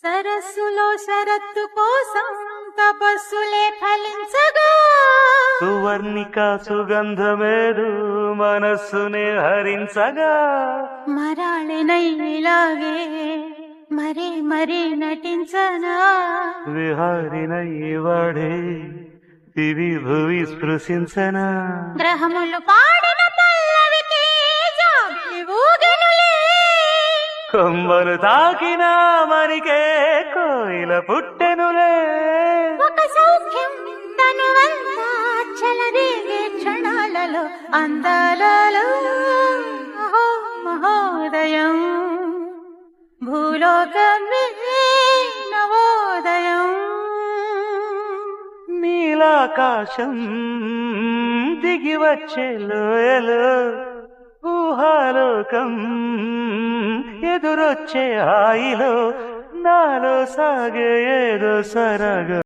సరస్సులో శరత్తు కోసం తపస్సులే ఫలించగా సువర్ణిక సుగంధమేదు మనస్సునే హరించగా మరాళినై ఇలాగే మరీ నటించనా విహారినై వాడే దివి భువి స్పృశించనా గ్రహములు పాడిన పల్లవికి జాబిలి ఊగెనులే కొమ్మలు తాకినా మరికే కోయిల పుట్టెనులే ఒక సౌఖ్యం తనువంతా చలరేగే క్షణాలలో అందాలలో అహో మహోదయం భూలోకమే నవోదయం నీలాకాశం దిగి వచ్చే లోయలో ఊహాలోకం ఎదురొచ్చే హాయిలో నాలో సాగే ఏదో సరగ